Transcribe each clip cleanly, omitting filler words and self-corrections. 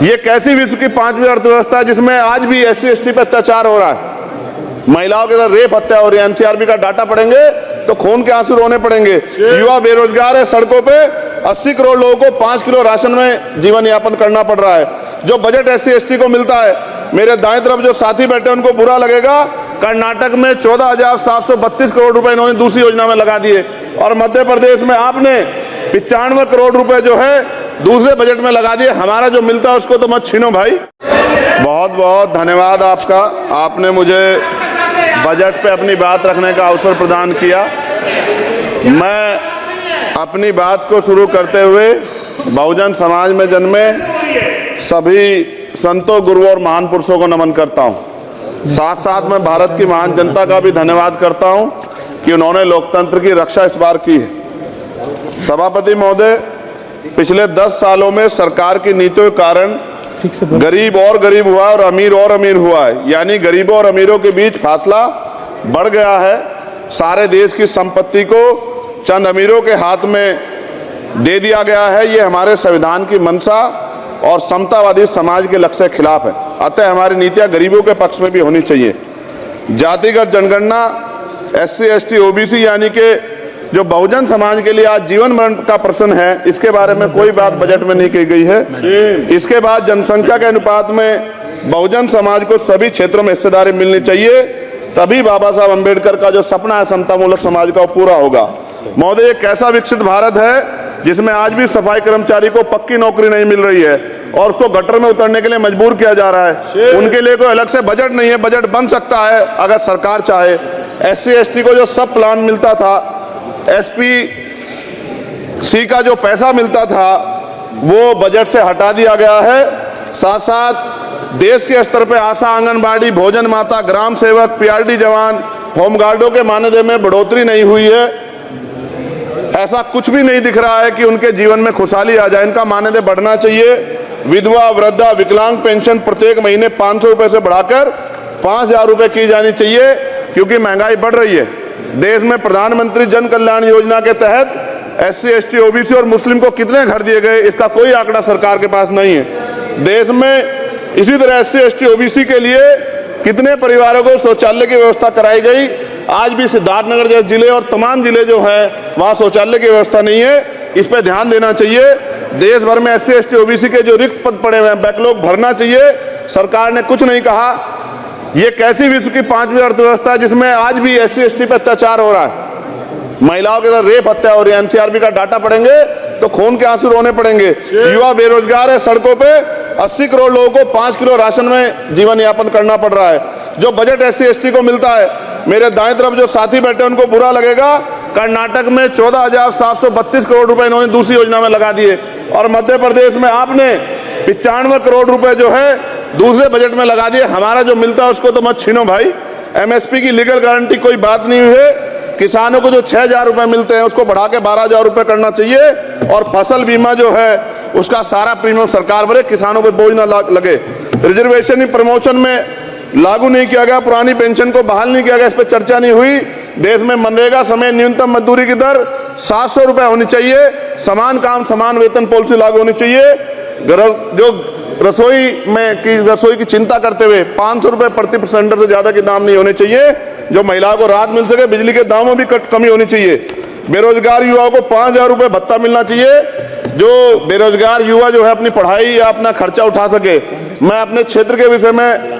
ये कैसी विश्व की 5वीं अर्थव्यवस्था है जिसमें आज भी SC ST पे अत्याचार हो रहा है, महिलाओं के साथ रेप हत्या हो रही है। NCRB का डाटा पढ़ेंगे तो खून के आंसू रोने पड़ेंगे। युवा बेरोजगार है, सड़कों पे 80 करोड़ लोगों को 5 किलो राशन में जीवन यापन करना पड़ रहा है। जो बजट SC ST को मिलता है, मेरे दाएं तरफ जो साथी बैठे उनको बुरा लगेगा, कर्नाटक में 14,732 करोड़ रुपए इन्होंने दूसरी योजना में लगा दिए और मध्य प्रदेश में आपने 95 करोड़ रुपए जो है दूसरे बजट में लगा दिए। हमारा जो मिलता है उसको तो मत छीनो भाई। बहुत बहुत धन्यवाद आपका, आपने मुझे बजट पे अपनी बात रखने का अवसर प्रदान किया। मैं अपनी बात को शुरू करते हुए बहुजन समाज में जन्मे सभी संतों, गुरुओं और महान पुरुषों को नमन करता हूं। साथ साथ मैं भारत की महान जनता का भी धन्यवाद करता हूं कि उन्होंने लोकतंत्र की रक्षा इस बार की है। सभापति महोदय, पिछले 10 सालों में सरकार की नीतियों के कारण गरीब और गरीब हुआ और अमीर हुआ है, यानी गरीबों और अमीरों के बीच फासला बढ़ गया है। सारे देश की संपत्ति को चंद अमीरों के हाथ में दे दिया गया है। ये हमारे संविधान की मंशा और समतावादी समाज के लक्ष्य के खिलाफ है। अतः हमारी नीतियां गरीबों के पक्ष में भी होनी चाहिए। जातिगत जनगणना, SC ST OBC यानी कि जो बहुजन समाज के लिए आज जीवन मरण का प्रश्न है, इसके बारे में कोई बात बजट में नहीं की गई है। इसके बाद जनसंख्या के अनुपात में बहुजन समाज को सभी क्षेत्रों में हिस्सेदारी मिलनी चाहिए, तभी बाबा साहब अम्बेडकर का जो सपना है समतामूलक समाज का, वो पूरा होगा। महोदय, एक ऐसा विकसित भारत है जिसमें आज भी सफाई कर्मचारी को पक्की नौकरी नहीं मिल रही है और उसको गटर में उतरने के लिए मजबूर किया जा रहा है। उनके लिए कोई अलग से बजट नहीं है। बजट बन सकता है अगर सरकार चाहे। SC ST को जो सब प्लान मिलता था, SPC का जो पैसा मिलता था, वो बजट से हटा दिया गया है। साथ साथ देश के स्तर पे आशा, आंगनबाड़ी, भोजन माता, ग्राम सेवक, PRD जवान, होमगार्डों के मानदेय में बढ़ोतरी नहीं हुई है। ऐसा कुछ भी नहीं दिख रहा है कि उनके जीवन में खुशहाली आ जाए। इनका मानदेय बढ़ना चाहिए। विधवा, वृद्धा, विकलांग पेंशन प्रत्येक महीने 500 रुपए से बढ़ाकर 5,000 रुपए की जानी चाहिए, क्योंकि महंगाई बढ़ रही है। देश में प्रधानमंत्री जन कल्याण योजना के तहत SC ST OBC और मुस्लिम को कितने घर दिए गए, इसका कोई आंकड़ा सरकार के पास नहीं है। देश में इसी तरह SC ST OBC के लिए कितने परिवारों को शौचालय की व्यवस्था कराई गई। आज भी सिद्धार्थनगर जैसे जिले और तमाम जिले जो है वहां शौचालय की व्यवस्था नहीं है। इस पर ध्यान देना चाहिए। देश भर में SC ST OBC के जो रिक्त पद पड़े हुए हैं, बैकलॉग भरना चाहिए। सरकार ने कुछ नहीं कहा। ये कैसी विश्व की 5वीं अर्थव्यवस्था है जिसमें आज भी SC ST पे अत्याचार हो रहा है, महिलाओं के साथ रेप हत्या हो रही है। NCRB का डाटा पढ़ेंगे तो खून के आंसू रोने पड़ेंगे। युवा बेरोजगार है, सड़कों पे 80 करोड़ लोगों को 5 किलो राशन में जीवन यापन करना पड़ रहा है। जो बजट SC ST को मिलता है, मेरे दाएं तरफ जो साथी बैठे उनको बुरा लगेगा, कर्नाटक में 14,732 करोड़ रुपए इन्होंने दूसरी योजना में लगा दिए और मध्य प्रदेश में आपने 95 करोड़ रुपए जो है दूसरे बजट में लगा दिए। हमारा जो मिलता है उसको तो मत छीनो भाई। MSP की लीगल गारंटी कोई बात नहीं हुई है। किसानों को जो 6,000 रुपए मिलते हैं उसको बढ़ा के 12,000 रुपए करना चाहिए और फसल बीमा जो है उसका सारा प्रीमियम सरकार भरे, किसानों पे बोझ ना लगे। रिजर्वेशन प्रमोशन में लागू नहीं किया गया, पुरानी पेंशन को बहाल नहीं किया गया, इस पर चर्चा नहीं हुई। देश में मनरेगा समय न्यूनतम मजदूरी की दर 700 रुपए होनी चाहिए। समान काम समान वेतन पॉलिसी लागू होनी चाहिए। जो रसोई की चिंता करते हुए 500 रुपए प्रति सिलेंडर से ज्यादा के दाम नहीं होने चाहिए, जो महिलाओं को राहत मिल सके। बिजली के दामों में भी कमी होनी चाहिए। बेरोजगार युवाओं को 5,000 रुपए भत्ता मिलना चाहिए, जो बेरोजगार युवा जो है अपनी पढ़ाई या अपना खर्चा उठा सके। मैं अपने क्षेत्र के विषय में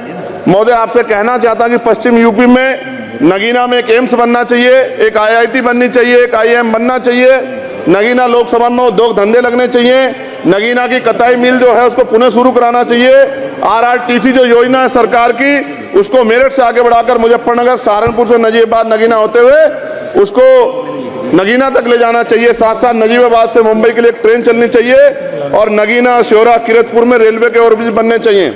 महोदय आपसे कहना चाहता हूं कि पश्चिम यूपी में नगीना में एक एम्स बनना चाहिए, एक IIT बननी चाहिए, एक IIM बनना चाहिए। नगीना लोकसभा में उद्योग धंधे लगने चाहिए। नगीना की कताई मिल जो है उसको पुनः शुरू कराना चाहिए। RRTC जो योजना है सरकार की, उसको मेरठ से आगे बढ़ाकर मुजफ्फरनगर, सहारनपुर से नजीबाबाद नगीना होते हुए उसको नगीना तक ले जाना चाहिए। साथ साथ नजीबाबाद से मुंबई के लिए एक ट्रेन चलनी चाहिए और नगीना, श्योरा, किरतपुर में रेलवे के ओवरब्रिज बनने चाहिए।